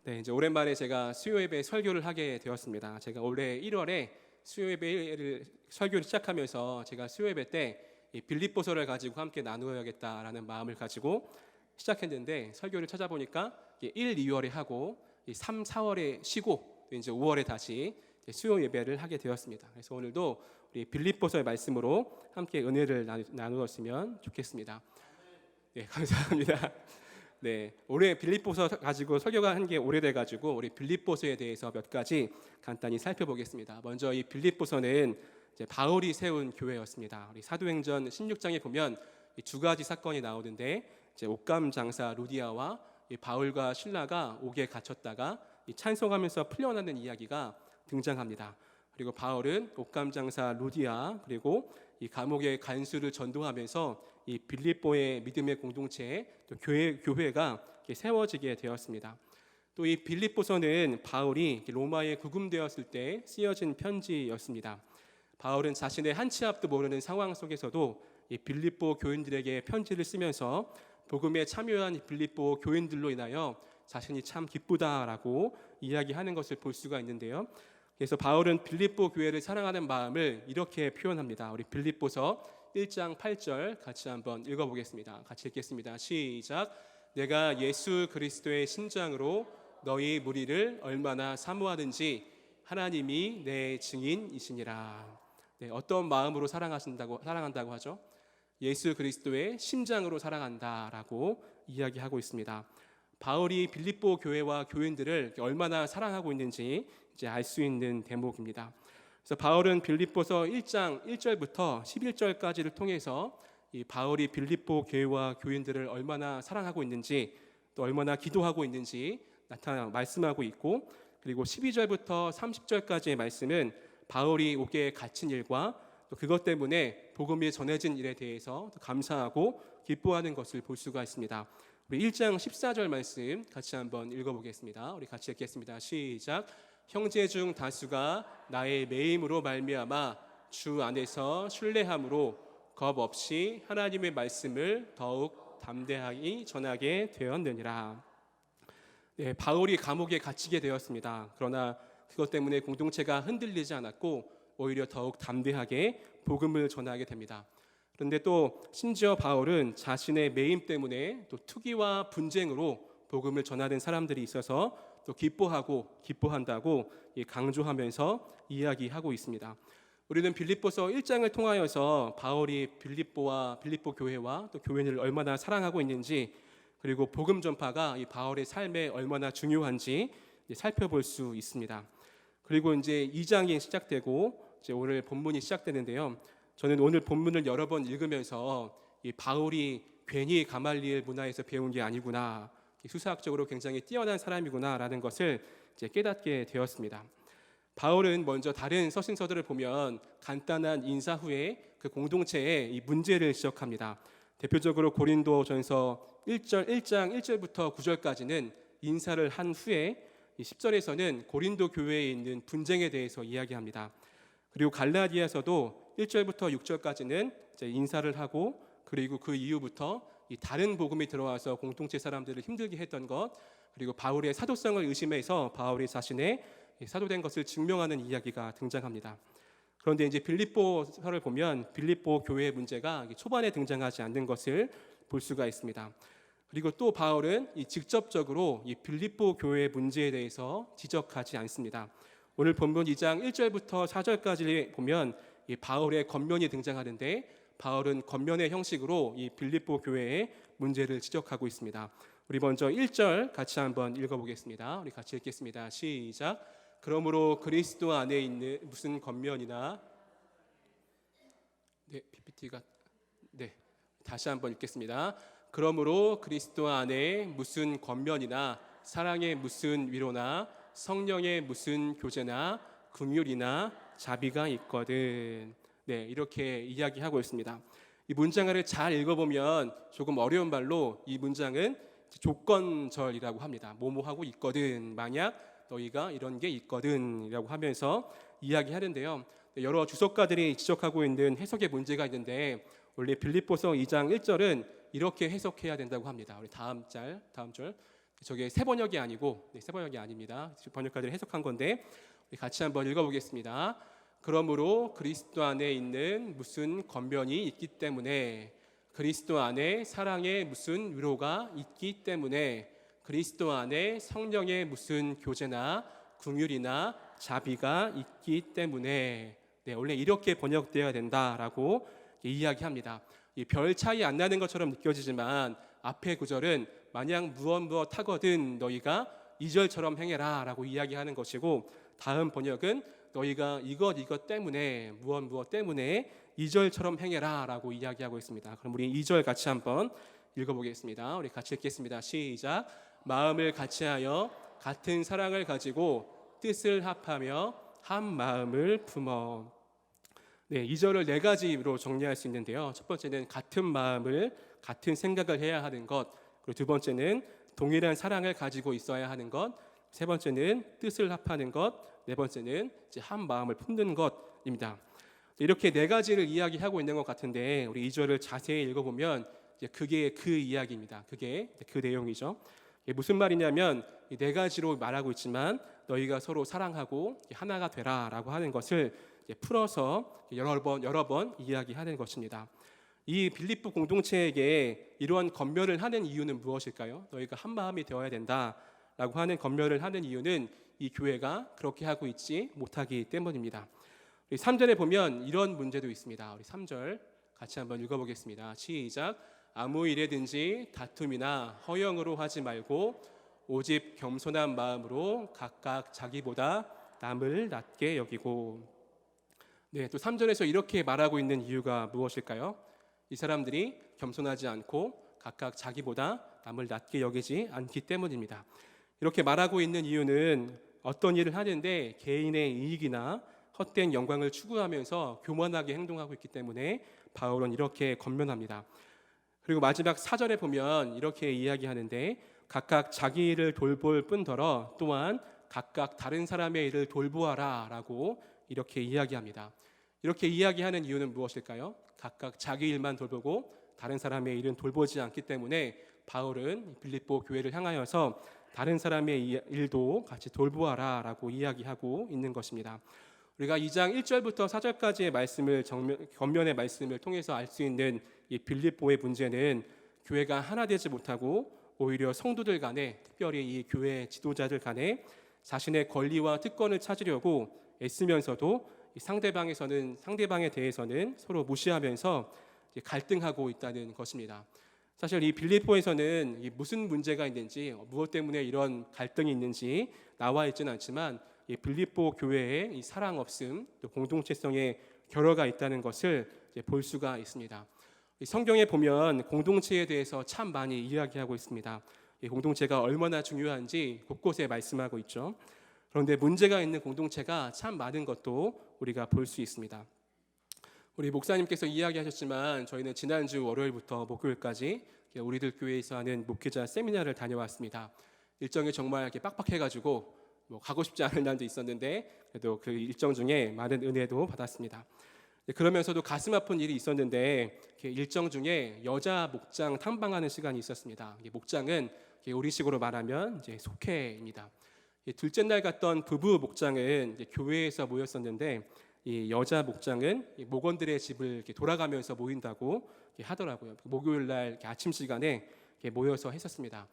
네, 이제 오랜만에 제가 수요 예배 설교를 하게 되었습니다. 제가 올해 1월에 수요 예배를 설교를 시작하면서 제가 수요 예배 때 이 빌립보서를 가지고 함께 나누어야겠다라는 마음을 가지고 시작했는데 설교를 찾아보니까 1, 2월에 하고 3, 4월에 쉬고 이제 5월에 다시 수요 예배를 하게 되었습니다. 그래서 오늘도 우리 빌립보서의 말씀으로 함께 은혜를 나누었으면 좋겠습니다. 네, 감사합니다. 네, 올해 빌립보서 가지고 설교가 한 게 오래돼 가지고 우리 빌립보서에 대해서 몇 가지 간단히 살펴보겠습니다. 먼저 이 빌립보서는 이제 바울이 세운 교회였습니다. 우리 사도행전 16장에 보면 이 두 가지 사건이 나오는데 이제 옥감 장사 루디아와 이 바울과 실라가 옥에 갇혔다가 이 찬송하면서 풀려나는 이야기가 등장합니다. 그리고 바울은 옥감 장사 루디아 그리고 이 감옥의 간수를 전도하면서 이 빌립보의 믿음의 공동체에 또 교회가 세워지게 되었습니다. 또 이 빌립보서는 바울이 로마에 구금되었을 때 쓰여진 편지였습니다. 바울은 자신의 한 치 앞도 모르는 상황 속에서도 이 빌립보 교인들에게 편지를 쓰면서 복음에 참여한 빌립보 교인들로 인하여 자신이 참 기쁘다라고 이야기하는 것을 볼 수가 있는데요. 그래서 바울은 빌립보 교회를 사랑하는 마음을 이렇게 표현합니다. 우리 빌립보서 1장 8절 같이 한번 읽어보겠습니다. 같이 읽겠습니다. 시작. 내가 예수 그리스도의 신장으로 너희 무리를 얼마나 사모하는지 하나님이 내 증인이시니라. 네, 어떤 마음으로 사랑한다고 하죠? 예수 그리스도의 심장으로 사랑한다라고 이야기하고 있습니다. 바울이 빌립보 교회와 교인들을 얼마나 사랑하고 있는지 이제 알 수 있는 대목입니다. 그래서 바울은 빌립보서 1장 1절부터 11절까지를 통해서 이 바울이 빌립보 교회와 교인들을 얼마나 사랑하고 있는지 또 얼마나 기도하고 있는지 말씀하고 있고, 그리고 12절부터 30절까지의 말씀은 바울이 옥에 갇힌 일과 또 그것 때문에 복음이 전해진 일에 대해서 감사하고 기뻐하는 것을 볼 수가 있습니다. 우리 1장 14절 말씀 같이 한번 읽어보겠습니다. 우리 같이 읽겠습니다. 시작. 형제 중 다수가 나의 매임으로 말미암아 주 안에서 신뢰함으로 겁 없이 하나님의 말씀을 더욱 담대하게 전하게 되었느니라. 네, 바울이 감옥에 갇히게 되었습니다. 그러나 그것 때문에 공동체가 흔들리지 않았고 오히려 더욱 담대하게 복음을 전하게 됩니다. 그런데 또 심지어 바울은 자신의 매임 때문에 또 투기와 분쟁으로 복음을 전하는 사람들이 있어서 또 기뻐한다고 강조하면서 이야기하고 있습니다. 우리는 빌립보서 1장을 통하여서 바울이 빌립보 교회와 또 교인을 얼마나 사랑하고 있는지, 그리고 복음 전파가 이 바울의 삶에 얼마나 중요한지 살펴볼 수 있습니다. 그리고 이제 2장이 시작되고 이제 오늘 본문이 시작되는데요. 저는 오늘 본문을 여러 번 읽으면서 이 바울이 괜히 가말리엘 문화에서 배운 게 아니구나, 수사학적으로 굉장히 뛰어난 사람이구나라는 것을 이제 깨닫게 되었습니다. 바울은 먼저 다른 서신서들을 보면 간단한 인사 후에 그 공동체의 이 문제를 지적합니다. 대표적으로 고린도전서 1장 1절부터 9절까지는 인사를 한 후에 10절에서는 고린도 교회에 있는 분쟁에 대해서 이야기합니다. 그리고 갈라디아서도 1절부터 6절까지는 이제 인사를 하고, 그리고 그 이후부터 이 다른 복음이 들어와서 공동체 사람들을 힘들게 했던 것, 그리고 바울의 사도성을 의심해서 바울이 자신의 사도된 것을 증명하는 이야기가 등장합니다. 그런데 이제 빌립보서를 보면 빌립보 교회의 문제가 초반에 등장하지 않는 것을 볼 수가 있습니다. 그리고 또 바울은 직접적으로 이 빌립보 교회의 문제에 대해서 지적하지 않습니다. 오늘 본문 2장 1절부터 4절까지 보면 이 바울의 겉면이 등장하는데, 바울은 겉면의 형식으로 이 빌립보 교회의 문제를 지적하고 있습니다. 우리 먼저 1절 같이 한번 읽어보겠습니다. 우리 같이 읽겠습니다. 시작. 그러므로 그리스도 안에 있는 무슨 겉면이나 PPT가 다시 한번 읽겠습니다. 그러므로 그리스도 안에 무슨 겉면이나 사랑의 무슨 위로나 성령의 무슨 교제나 긍휼이나 자비가 있거든. 네, 이렇게 이야기하고 있습니다. 이 문장을 잘 읽어보면 조금 어려운 말로 이 문장은 조건절이라고 합니다. 뭐뭐하고 있거든, 만약 너희가 이런 게 있거든 이라고 하면서 이야기하는데요. 여러 주석가들이 지적하고 있는 해석의 문제가 있는데, 원래 빌립보서 2장 1절은 이렇게 해석해야 된다고 합니다. 우리 다음 절 저게 새 번역이 아니고 새 번역이 아닙니다. 번역가들이 해석한 건데 같이 한번 읽어보겠습니다. 그러므로 그리스도 안에 있는 무슨 권면이 있기 때문에, 그리스도 안에 사랑의 무슨 위로가 있기 때문에, 그리스도 안에 성령의 무슨 교제나 긍휼이나 자비가 있기 때문에. 원래 이렇게 번역되어야 된다라고 이야기합니다. 이 별 차이 안 나는 것처럼 느껴지지만 앞의 구절은 만약 무엇 하거든 너희가 2절처럼 행해라 라고 이야기하는 것이고, 다음 번역은 너희가 이것 때문에 무엇 때문에 2절처럼 행해라 라고 이야기하고 있습니다. 그럼 우리 2절 같이 한번 읽어보겠습니다. 우리 같이 읽겠습니다. 시작. 마음을 같이하여 같은 사랑을 가지고 뜻을 합하며 한 마음을 품어. 2절을 4가지로 정리할 수 있는데요. 첫 번째는 같은 마음을, 같은 생각을 해야 하는 것. 그리고 두 번째는 동일한 사랑을 가지고 있어야 하는 것. 세 번째는 뜻을 합하는 것. 네 번째는 이제 한 마음을 품는 것입니다. 이렇게 4가지를 이야기하고 있는 것 같은데, 우리 2절을 자세히 읽어보면 이제 그게 그 이야기입니다. 그게 그 내용이죠. 이게 무슨 말이냐면, 이 4가지로 말하고 있지만 너희가 서로 사랑하고 하나가 되라라고 하는 것을 풀어서 여러 번 이야기하는 것입니다. 이 빌립보 공동체에게 이러한 권면을 하는 이유는 무엇일까요? 너희가 한 마음이 되어야 된다라고 하는 권면을 하는 이유는 이 교회가 그렇게 하고 있지 못하기 때문입니다. 우리 3절에 보면 이런 문제도 있습니다. 우리 3절 같이 한번 읽어보겠습니다. 시작. 아무 일에든지 다툼이나 허영으로 하지 말고 오직 겸손한 마음으로 각각 자기보다 남을 낮게 여기고. 또 3절에서 이렇게 말하고 있는 이유가 무엇일까요? 이 사람들이 겸손하지 않고 각각 자기보다 남을 낮게 여기지 않기 때문입니다. 이렇게 말하고 있는 이유는 어떤 일을 하는데 개인의 이익이나 헛된 영광을 추구하면서 교만하게 행동하고 있기 때문에 바울은 이렇게 권면합니다. 그리고 마지막 4절에 보면 이렇게 이야기하는데, 각각 자기 일을 돌볼 뿐더러 또한 각각 다른 사람의 일을 돌보아라 라고 이렇게 이야기합니다. 이렇게 이야기하는 이유는 무엇일까요? 각각 자기 일만 돌보고 다른 사람의 일은 돌보지 않기 때문에 바울은 빌립보 교회를 향하여서 다른 사람의 일도 같이 돌보아라 라고 이야기하고 있는 것입니다. 우리가 2장 1절부터 4절까지의 말씀을 겉면의 말씀을 통해서 알 수 있는 이 빌립보의 문제는 교회가 하나 되지 못하고 오히려 성도들 간에, 특별히 이 교회 지도자들 간에 자신의 권리와 특권을 찾으려고 애쓰면서도 상대방에 대해서는 서로 무시하면서 갈등하고 있다는 것입니다. 사실 이 빌립보에서는 무슨 문제가 있는지, 무엇 때문에 이런 갈등이 있는지 나와 있지는 않지만 이 빌립보 교회에 이 사랑 없음, 또 공동체성의 결여가 있다는 것을 볼 수가 있습니다. 성경에 보면 공동체에 대해서 참 많이 이야기하고 있습니다. 이 공동체가 얼마나 중요한지 곳곳에 말씀하고 있죠. 그런데 문제가 있는 공동체가 참 많은 것도 우리가 볼 수 있습니다. 우리 목사님께서 이야기하셨지만 저희는 지난주 월요일부터 목요일까지 우리들 교회에서 하는 목회자 세미나를 다녀왔습니다. 일정이 정말 이렇게 빡빡해가지고 가고 싶지 않은 날도 있었는데 그래도 그 일정 중에 많은 은혜도 받았습니다. 그러면서도 가슴 아픈 일이 있었는데 일정 중에 여자 목장 탐방하는 시간이 있었습니다. 목장은 우리식으로 말하면 이제 속회입니다. 둘째 날 갔던 부부 목장은 교회에서 모였었는데 이 여자 목장은 목원들의 집을 이렇게 돌아가면서 모인다고 하더라고요. 목요일 날 아침 시간에 모여서 했었습니다.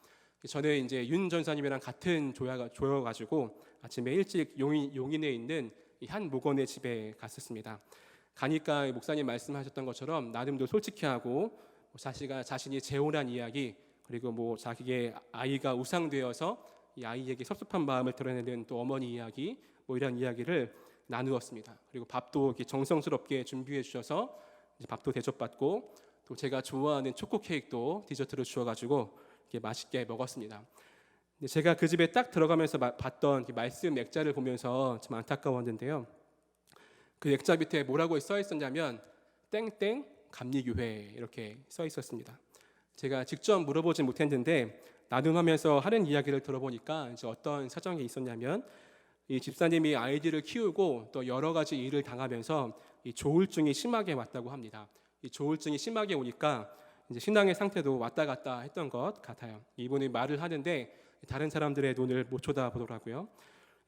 저는 이제 윤 전사님이랑 같은 조여가지고 아침에 일찍 용인에 있는 한 목원의 집에 갔었습니다. 가니까 목사님 말씀하셨던 것처럼 나름도 솔직해하고 자신이 재혼한 이야기, 그리고 자기의 아이가 우상되어서 이 아이에게 섭섭한 마음을 드러내는 또 어머니 이야기, 이런 이야기를 나누었습니다. 그리고 밥도 이렇게 정성스럽게 준비해 주셔서 밥도 대접받고 또 제가 좋아하는 초코 케이크도 디저트로 주어가지고 이렇게 맛있게 먹었습니다. 제가 그 집에 딱 들어가면서 봤던 말씀 액자를 보면서 좀 안타까웠는데요. 그 액자 밑에 뭐라고 써 있었냐면 땡땡 감리교회 이렇게 써 있었습니다. 제가 직접 물어보진 못했는데 나눔하면서 하는 이야기를 들어보니까 이제 어떤 사정이 있었냐면 이 집사님이 아이들을 키우고 또 여러 가지 일을 당하면서 이 조울증이 심하게 왔다고 합니다. 이 조울증이 심하게 오니까 이제 신앙의 상태도 왔다 갔다 했던 것 같아요. 이분이 말을 하는데 다른 사람들의 눈을 못 쳐다보더라고요.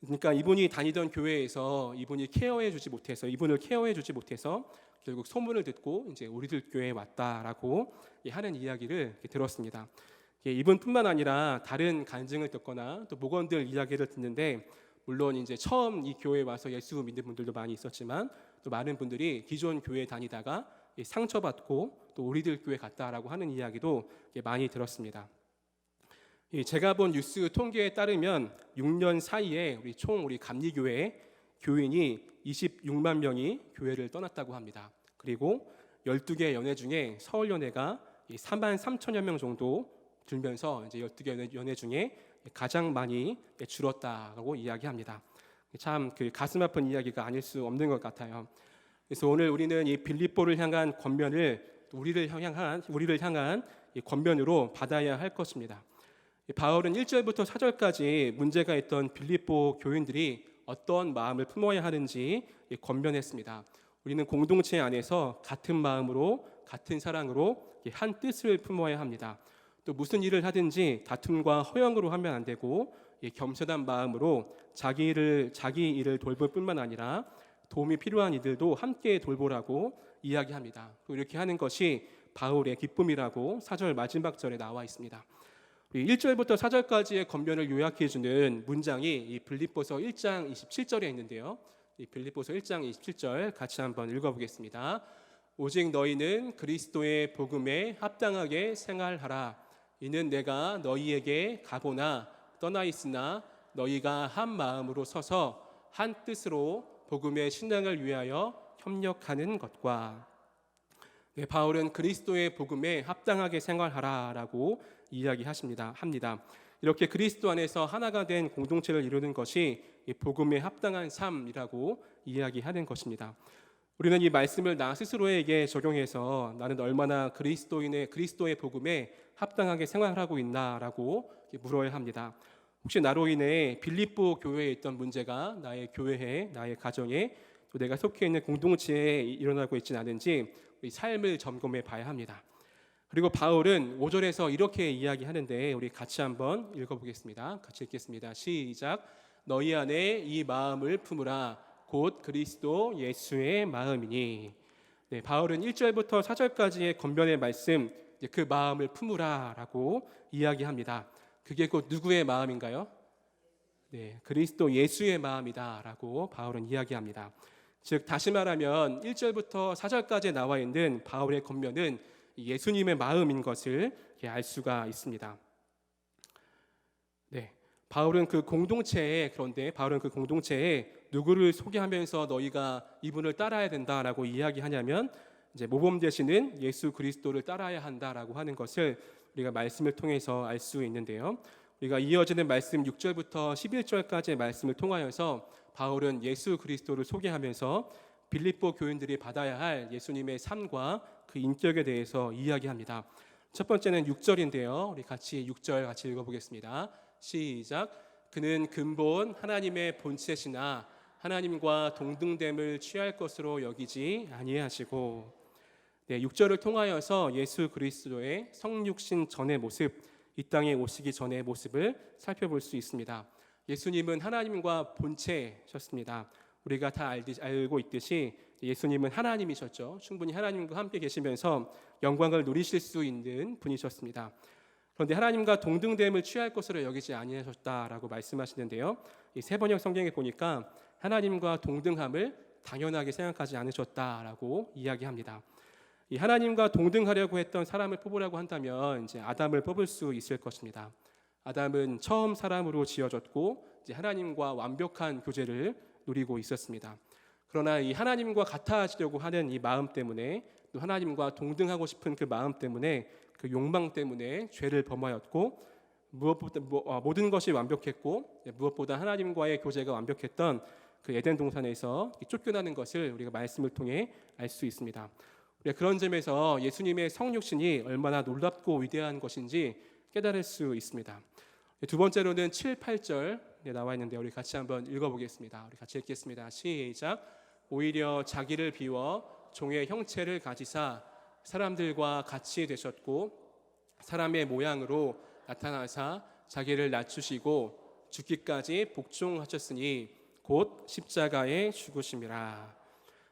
그러니까 이분이 다니던 교회에서 이분을 케어해 주지 못해서 결국 소문을 듣고 이제 우리들 교회에 왔다라고 하는 이야기를 들었습니다. 이분뿐만 아니라 다른 간증을 듣거나 또 목원들 이야기를 듣는데, 물론 이제 처음 이 교회에 와서 예수 믿는 분들도 많이 있었지만 또 많은 분들이 기존 교회 다니다가 상처받고 또 우리들 교회 갔다라고 하는 이야기도 많이 들었습니다. 제가 본 뉴스 통계에 따르면 6년 사이에 우리 감리교회 교인이 26만 명이 교회를 떠났다고 합니다. 그리고 12개 연회 중에 서울연회가 4만 3천여 명 정도 들면서 이제 12개 연회 중에 가장 많이 줄었다고 이야기합니다. 참 그 가슴 아픈 이야기가 아닐 수 없는 것 같아요. 그래서 오늘 우리는 이 빌립보를 향한 권면을 우리를 향한 이 권면으로 받아야 할 것입니다. 바울은 1절부터 4절까지 문제가 있던 빌립보 교인들이 어떤 마음을 품어야 하는지 권면했습니다. 우리는 공동체 안에서 같은 마음으로 같은 사랑으로 한 뜻을 품어야 합니다. 또 무슨 일을 하든지 다툼과 허영으로 하면 안 되고 겸손한 마음으로 자기 일을 돌볼 뿐만 아니라 도움이 필요한 이들도 함께 돌보라고 이야기합니다. 또 이렇게 하는 것이 바울의 기쁨이라고 4절 마지막 절에 나와 있습니다. 1절부터 4절까지의 권면을 요약해주는 문장이 이 빌립보서 1장 27절에 있는데요. 이 빌립보서 1장 27절 같이 한번 읽어보겠습니다. 오직 너희는 그리스도의 복음에 합당하게 생활하라. 이는 내가 너희에게 가보나 떠나 있으나 너희가 한 마음으로 서서 한 뜻으로 복음의 신앙을 위하여 협력하는 것과. 바울은 그리스도의 복음에 합당하게 생활하라라고 이야기합니다. 이렇게 그리스도 안에서 하나가 된 공동체를 이루는 것이 복음에 합당한 삶이라고 이야기하는 것입니다. 우리는 이 말씀을 나 스스로에게 적용해서 나는 얼마나 그리스도의 복음에 합당하게 생활하고 있나라고 물어야 합니다. 혹시 나로 인해 빌립보 교회에 있던 문제가 나의 교회에, 나의 가정에, 또 내가 속해 있는 공동체에 일어나고 있지는 않은지 우리 삶을 점검해 봐야 합니다. 그리고 바울은 5절에서 이렇게 이야기하는데 우리 같이 한번 읽어보겠습니다. 같이 읽겠습니다. 시작. 너희 안에 이 마음을 품으라. 곧 그리스도 예수의 마음이니. 바울은 1절부터 4절까지의 권면의 말씀, 그 마음을 품으라라고 이야기합니다. 그게 곧 누구의 마음인가요? 그리스도 예수의 마음이다라고 바울은 이야기합니다. 즉 다시 말하면 1절부터 4절까지 나와 있는 바울의 권면은 예수님의 마음인 것을 알 수가 있습니다. 바울은 그 공동체에 누구를 소개하면서 너희가 이분을 따라야 된다라고 이야기하냐면 이제 모범 되시는 예수 그리스도를 따라야 한다라고 하는 것을 우리가 말씀을 통해서 알 수 있는데요. 우리가 이어지는 말씀 6절부터 11절까지의 말씀을 통하여서 바울은 예수 그리스도를 소개하면서 빌립보 교인들이 받아야 할 예수님의 삶과 그 인격에 대해서 이야기합니다. 첫 번째는 6절인데요. 우리 같이 6절 같이 읽어보겠습니다. 시작. 그는 근본 하나님의 본체시나 하나님과 동등됨을 취할 것으로 여기지 아니하시고. 6절을 통하여서 예수 그리스도의 성육신 전의 모습, 이 땅에 오시기 전의 모습을 살펴볼 수 있습니다. 예수님은 하나님과 본체셨습니다. 우리가 다 알고 있듯이 예수님은 하나님이셨죠. 충분히 하나님과 함께 계시면서 영광을 누리실 수 있는 분이셨습니다. 그런데 하나님과 동등됨을 취할 것으로 여기지 아니하셨다라고 말씀하시는데요. 이 세번역 성경에 보니까 하나님과 동등함을 당연하게 생각하지 않으셨다라고 이야기합니다. 이 하나님과 동등하려고 했던 사람을 뽑으라고 한다면 이제 아담을 뽑을 수 있을 것입니다. 아담은 처음 사람으로 지어졌고 이제 하나님과 완벽한 교제를 누리고 있었습니다. 그러나 이 하나님과 같아지려고 하는 이 마음 때문에, 또 하나님과 동등하고 싶은 그 마음 때문에, 그 욕망 때문에 죄를 범하였고, 모든 것이 완벽했고 무엇보다 하나님과의 교제가 완벽했던 그 에덴 동산에서 쫓겨나는 것을 우리가 말씀을 통해 알 수 있습니다. 우리가 그런 점에서 예수님의 성육신이 얼마나 놀랍고 위대한 것인지 깨달을 수 있습니다. 두 번째로는 7, 8절 나와 있는데 우리 같이 한번 읽어보겠습니다. 우리 같이 읽겠습니다. 시작. 오히려 자기를 비워 종의 형체를 가지사 사람들과 같이 되셨고 사람의 모양으로 나타나사 자기를 낮추시고 죽기까지 복종하셨으니 곧 십자가에 죽으심이라.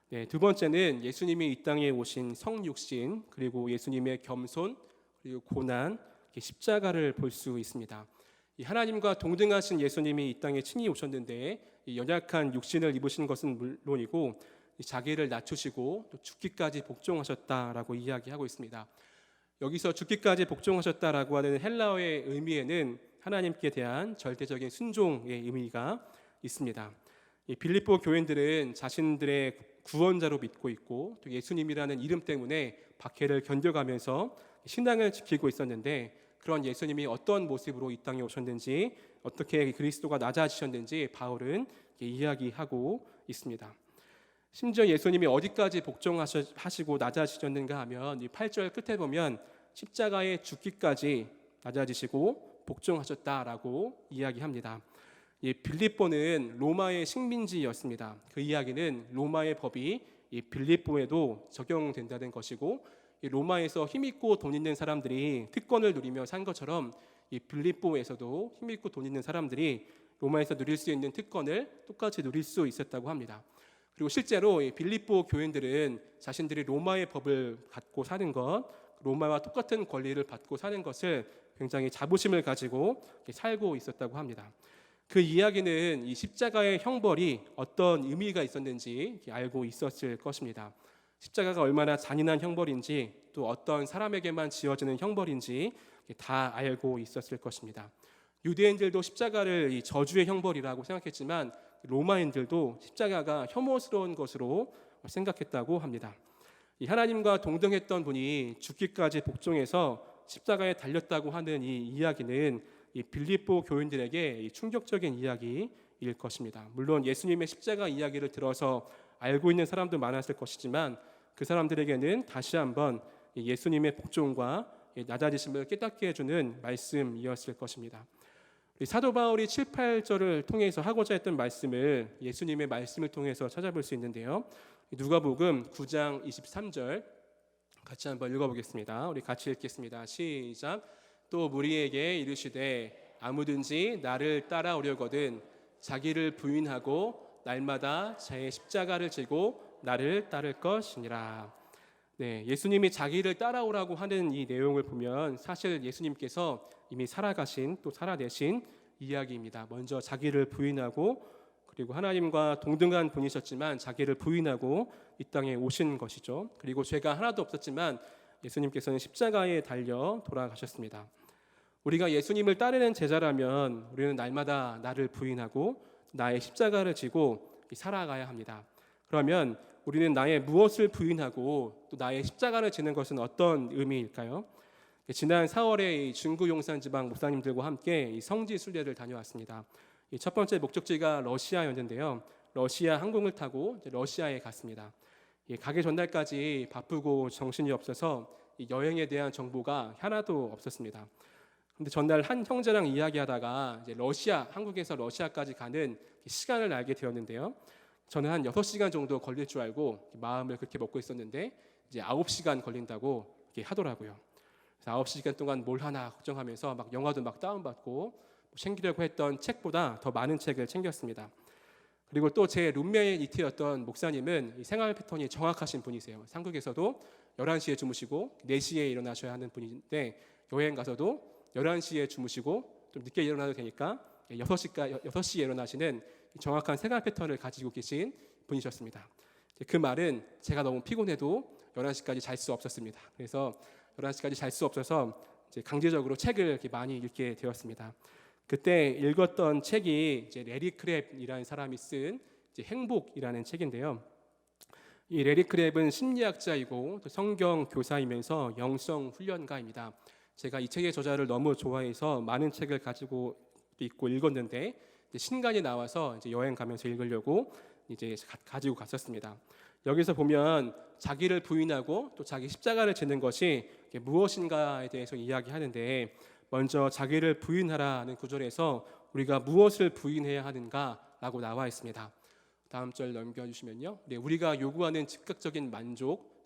네, 두 번째는 예수님이 이 땅에 오신 성육신, 그리고 예수님의 겸손, 그리고 고난, 십자가를 볼 수 있습니다. 이 하나님과 동등하신 예수님이 이 땅에 친히 오셨는데 이 연약한 육신을 입으신 것은 물론이고 자기를 낮추시고 또 죽기까지 복종하셨다라고 이야기하고 있습니다. 여기서 죽기까지 복종하셨다라고 하는 헬라어의 의미에는 하나님께 대한 절대적인 순종의 의미가 있습니다. 이 빌립보 교인들은 자신들의 구원자로 믿고 있고 또 예수님이라는 이름 때문에 박해를 견뎌가면서 신앙을 지키고 있었는데, 그런 예수님이 어떤 모습으로 이 땅에 오셨는지, 어떻게 그리스도가 낮아지셨는지 바울은 이야기하고 있습니다. 심지어 예수님이 어디까지 복종하시고 낮아지셨는가 하면 이 8절 끝에 보면 십자가에 죽기까지 낮아지시고 복종하셨다라고 이야기합니다. 이 빌립보는 로마의 식민지였습니다. 그 이야기는 로마의 법이 이 빌립보에도 적용된다는 것이고, 이 로마에서 힘있고 돈 있는 사람들이 특권을 누리며 산 것처럼 이 빌립보에서도 힘있고 돈 있는 사람들이 로마에서 누릴 수 있는 특권을 똑같이 누릴 수 있었다고 합니다. 그리고 실제로 이 빌립보 교인들은 자신들이 로마의 법을 갖고 사는 것, 로마와 똑같은 권리를 받고 사는 것을 굉장히 자부심을 가지고 살고 있었다고 합니다. 그 이야기는 이 십자가의 형벌이 어떤 의미가 있었는지 알고 있었을 것입니다. 십자가가 얼마나 잔인한 형벌인지, 또 어떤 사람에게만 지어지는 형벌인지 다 알고 있었을 것입니다. 유대인들도 십자가를 이 저주의 형벌이라고 생각했지만 로마인들도 십자가가 혐오스러운 것으로 생각했다고 합니다. 이 하나님과 동등했던 분이 죽기까지 복종해서 십자가에 달렸다고 하는 이 이야기는 이 빌립보 교인들에게 충격적인 이야기일 것입니다. 물론 예수님의 십자가 이야기를 들어서 알고 있는 사람도 많았을 것이지만 그 사람들에게는 다시 한번 예수님의 복종과 낮아지심을 깨닫게 해주는 말씀이었을 것입니다. 사도 바울이 7, 8절을 통해서 하고자 했던 말씀을 예수님의 말씀을 통해서 찾아볼 수 있는데요. 누가복음 9장 23절 같이 한번 읽어보겠습니다. 우리 같이 읽겠습니다. 시작. 또 무리에게 이르시되 아무든지 나를 따라오려거든 자기를 부인하고 날마다 자의 십자가를 지고 나를 따를 것이니라. 네, 예수님이 자기를 따라오라고 하는 이 내용을 보면 사실 예수님께서 이미 살아가신, 또 살아내신 이야기입니다. 먼저 자기를 부인하고, 그리고 하나님과 동등한 분이셨지만 자기를 부인하고 이 땅에 오신 것이죠. 그리고 죄가 하나도 없었지만 예수님께서는 십자가에 달려 돌아가셨습니다. 우리가 예수님을 따르는 제자라면 우리는 날마다 나를 부인하고 나의 십자가를 지고 살아가야 합니다. 그러면 우리는 나의 무엇을 부인하고 또 나의 십자가를 지는 것은 어떤 의미일까요? 지난 4월에 중구 용산지방 목사님들과 함께 성지 순례를 다녀왔습니다. 첫 번째 목적지가 러시아였는데요. 러시아 항공을 타고 러시아에 갔습니다. 가기 전날까지 바쁘고 정신이 없어서 여행에 대한 정보가 하나도 없었습니다. 근데 전날 한 형제랑 이야기하다가 이제 한국에서 러시아까지 가는 시간을 알게 되었는데요. 저는 한 6시간 정도 걸릴 줄 알고 마음을 그렇게 먹고 있었는데 이제 9시간 걸린다고 이렇게 하더라고요. 그래서 9시간 동안 뭘 하나 걱정하면서 막 영화도 막 다운받고 챙기려고 했던 책보다 더 많은 책을 챙겼습니다. 그리고 또 제 룸메이트였던 목사님은 이 생활 패턴이 정확하신 분이세요. 한국에서도 11시에 주무시고 4시에 일어나셔야 하는 분인데 여행 가서도 11시에 주무시고 좀 늦게 일어나도 되니까 6시에 일어나시는 정확한 생활 패턴을 가지고 계신 분이셨습니다. 그 말은 제가 너무 피곤해도 11시까지 잘 수 없었습니다. 그래서 11시까지 잘 수 없어서 이제 강제적으로 책을 이렇게 많이 읽게 되었습니다. 그때 읽었던 책이 이제 레리 크랩이라는 사람이 쓴 이제 행복이라는 책인데요. 이 레리 크랩은 심리학자이고 또 성경 교사이면서 영성 훈련가입니다. 제가 이 책의 저자를 너무 좋아해서 많은 책을 가지고 있고 읽었는데 신간이 나와서 이제 여행 가면서 읽으려고 이제 가지고 갔었습니다. 여기서 보면 자기를 부인하고 또 자기 십자가를 지는 것이 무엇인가에 대해서 이야기하는데, 먼저 자기를 부인하라는 구절에서 우리가 무엇을 부인해야 하는가라고 나와 있습니다. 다음 절 넘겨주시면요. 네, 우리가 요구하는 즉각적인 만족,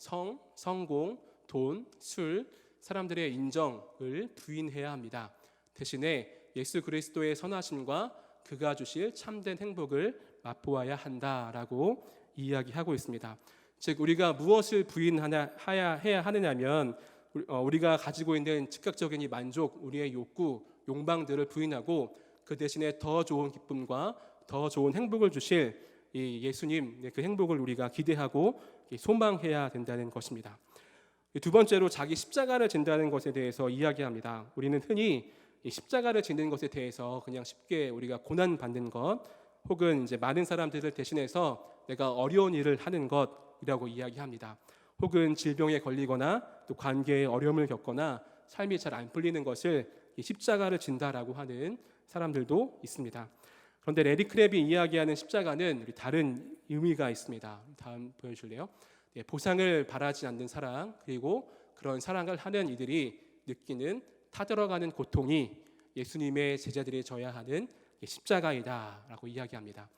성공, 돈, 술, 사람들의 인정을 부인해야 합니다. 대신에 예수 그리스도의 선하심과 그가 주실 참된 행복을 맛보아야 한다라고 이야기하고 있습니다. 즉 우리가 무엇을 해야 하느냐면 우리가 가지고 있는 즉각적인 이 만족, 우리의 욕구, 욕망들을 부인하고 그 대신에 더 좋은 기쁨과 더 좋은 행복을 주실 이 예수님, 그 행복을 우리가 기대하고 소망해야 된다는 것입니다. 두 번째로 자기 십자가를 진다는 것에 대해서 이야기합니다. 우리는 흔히 이 십자가를 지는 것에 대해서 그냥 쉽게 우리가 고난 받는 것, 혹은 이제 많은 사람들을 대신해서 내가 어려운 일을 하는 것이라고 이야기합니다. 혹은 질병에 걸리거나 또 관계에 어려움을 겪거나 삶이 잘 안 풀리는 것을 이 십자가를 진다라고 하는 사람들도 있습니다. 그런데 레리 크랩이 이야기하는 십자가는 우리 다른 의미가 있습니다. 다음 보여줄래요? 보상을 바라지 않는 사랑, 그리고 그런 사랑을 하는 이들이 느끼는 타들어가는 고통이 예수님의 제자들이 져야 하는 십자가이다라고 이야기합니다.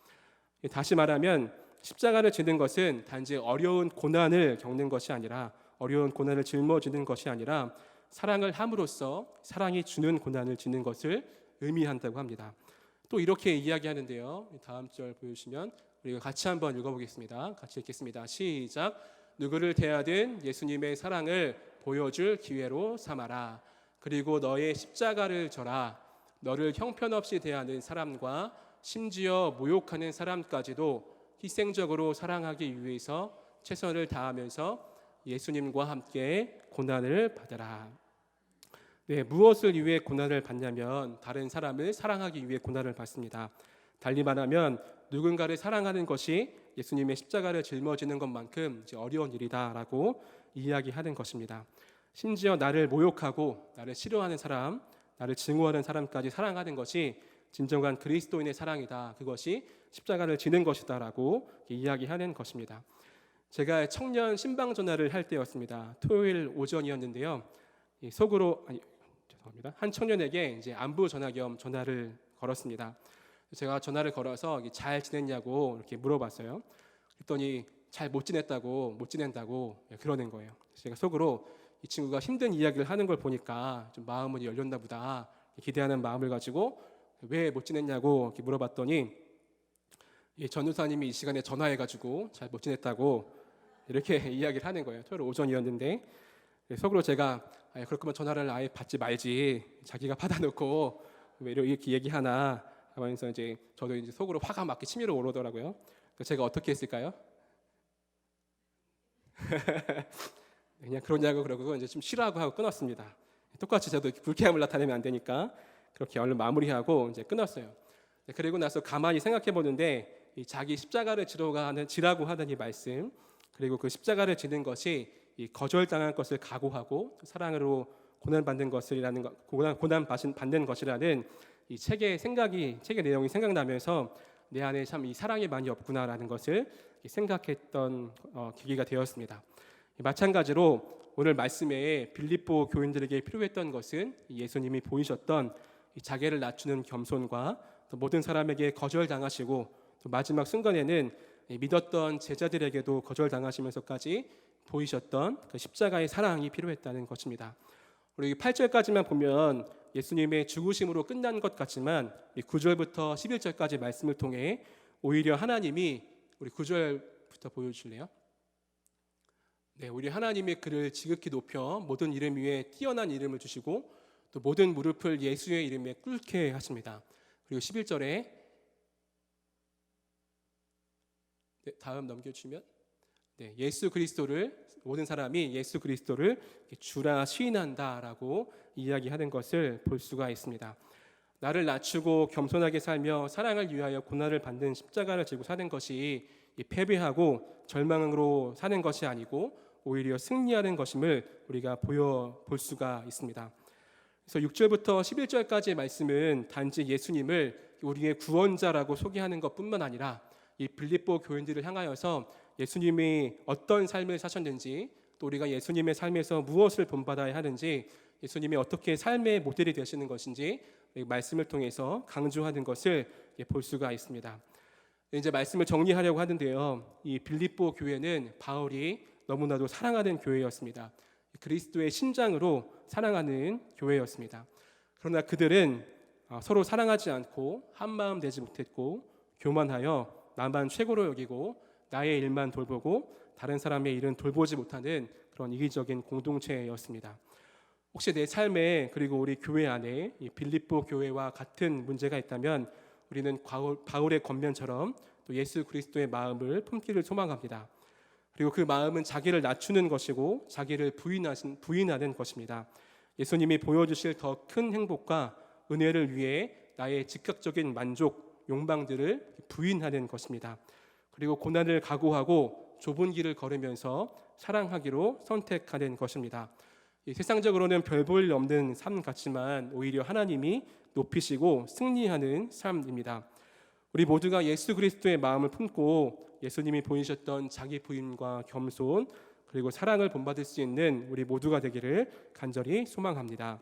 다시 말하면 십자가를 지는 것은 단지 어려운 고난을 겪는 것이 아니라, 어려운 고난을 짊어지는 것이 아니라 사랑을 함으로써 사랑이 주는 고난을 지는 것을 의미한다고 합니다. 또 이렇게 이야기하는데요. 다음 절 보여주시면 우리가 같이 한번 읽어보겠습니다. 같이 읽겠습니다. 시작. 누구를 대하든 예수님의 사랑을 보여줄 기회로 삼아라. 그리고 너의 십자가를 져라. 너를 형편없이 대하는 사람과 심지어 모욕하는 사람까지도 희생적으로 사랑하기 위해서 최선을 다하면서 예수님과 함께 고난을 받으라. 무엇을 위해 고난을 받냐면 다른 사람을 사랑하기 위해 고난을 받습니다. 달리 말하면 누군가를 사랑하는 것이 예수님의 십자가를 짊어지는 것만큼 어려운 일이다라고 이야기하는 것입니다. 심지어 나를 모욕하고 나를 싫어하는 사람, 나를 증오하는 사람까지 사랑하는 것이 진정한 그리스도인의 사랑이다. 그것이 십자가를 지는 것이다라고 이야기하는 것입니다. 제가 청년 신방 전화를 할 때였습니다. 토요일 오전이었는데요. 한 청년에게 이제 안부 전화 겸 전화를 걸었습니다. 제가 전화를 걸어서 잘 지냈냐고 이렇게 물어봤어요. 그랬더니 잘 못 지낸다고 그러는 거예요. 제가 속으로 이 친구가 힘든 이야기를 하는 걸 보니까 좀 마음은 열렸나 보다 기대하는 마음을 가지고 왜 못 지냈냐고 이렇게 물어봤더니 전우사님이 이 시간에 전화해가지고 잘 못 지냈다고 이렇게 이야기를 하는 거예요. 토요일 오전이었는데 속으로 제가 그럴 거면 전화를 아예 받지 말지, 자기가 받아놓고 왜 이렇게 얘기하나 하면서 이제 저도 이제 속으로 화가 막 치밀어 오르더라고요. 제가 어떻게 했을까요? 그냥 그러냐고 그러고 이제 좀 싫어하고 하고 끊었습니다. 똑같이 저도 불쾌함을 나타내면 안 되니까 그렇게 얼른 마무리하고 이제 끊었어요. 그리고 나서 가만히 생각해 보는데 자기 십자가를 지라고 하는 이 말씀, 그리고 그 십자가를 지는 것이 이 거절당할 것을 각오하고 사랑으로 고난받는 받는 것이라는 이 책의 내용이 생각나면서 내 안에 참 이 사랑이 많이 없구나라는 것을 생각했던 계기가 되었습니다. 마찬가지로 오늘 말씀에 빌립보 교인들에게 필요했던 것은 예수님이 보이셨던 자기를 낮추는 겸손과 또 모든 사람에게 거절당하시고 또 마지막 순간에는 믿었던 제자들에게도 거절당하시면서까지 보이셨던 그 십자가의 사랑이 필요했다는 것입니다. 우리 8절까지만 보면 예수님의 죽으심으로 끝난 것 같지만 9절부터 11절까지 말씀을 통해 오히려 하나님이, 우리 9절부터 보여주실래요? 우리 하나님이 그를 지극히 높여 모든 이름 위에 뛰어난 이름을 주시고 또 모든 무릎을 예수의 이름에 꿇게 하십니다. 그리고 11절에 다음 넘겨주시면 예수 그리스도를, 모든 사람이 예수 그리스도를 주라 시인한다라고 이야기하는 것을 볼 수가 있습니다. 나를 낮추고 겸손하게 살며 사랑을 위하여 고난을 받는 십자가를 지고 사는 것이 패배하고 절망으로 사는 것이 아니고 오히려 승리하는 것임을 우리가 볼 수가 있습니다. 그래서 6절부터 11절까지의 말씀은 단지 예수님을 우리의 구원자라고 소개하는 것뿐만 아니라 이 빌립보 교인들을 향하여서 예수님이 어떤 삶을 사셨는지, 또 우리가 예수님의 삶에서 무엇을 본받아야 하는지, 예수님이 어떻게 삶의 모델이 되시는 것인지 말씀을 통해서 강조하는 것을 볼 수가 있습니다. 이제 말씀을 정리하려고 하는데요. 이 빌립보 교회는 바울이 너무나도 사랑하는 교회였습니다. 그리스도의 신장으로 사랑하는 교회였습니다. 그러나 그들은 서로 사랑하지 않고 한마음 되지 못했고 교만하여 나만 최고로 여기고 나의 일만 돌보고 다른 사람의 일은 돌보지 못하는 그런 이기적인 공동체였습니다. 혹시 내 삶에 그리고 우리 교회 안에 이 빌립보 교회와 같은 문제가 있다면 우리는 바울의 권면처럼 또 예수 그리스도의 마음을 품기를 소망합니다. 그리고 그 마음은 자기를 낮추는 것이고 자기를 부인하는 것입니다. 예수님이 보여주실 더 큰 행복과 은혜를 위해 나의 즉각적인 만족, 욕망들을 부인하는 것입니다. 그리고 고난을 각오하고 좁은 길을 걸으면서 사랑하기로 선택하는 것입니다. 세상적으로는 별 볼 일 없는 삶 같지만 오히려 하나님이 높이시고 승리하는 삶입니다. 우리 모두가 예수 그리스도의 마음을 품고 예수님이 보이셨던 자기 부인과 겸손 그리고 사랑을 본받을 수 있는 우리 모두가 되기를 간절히 소망합니다.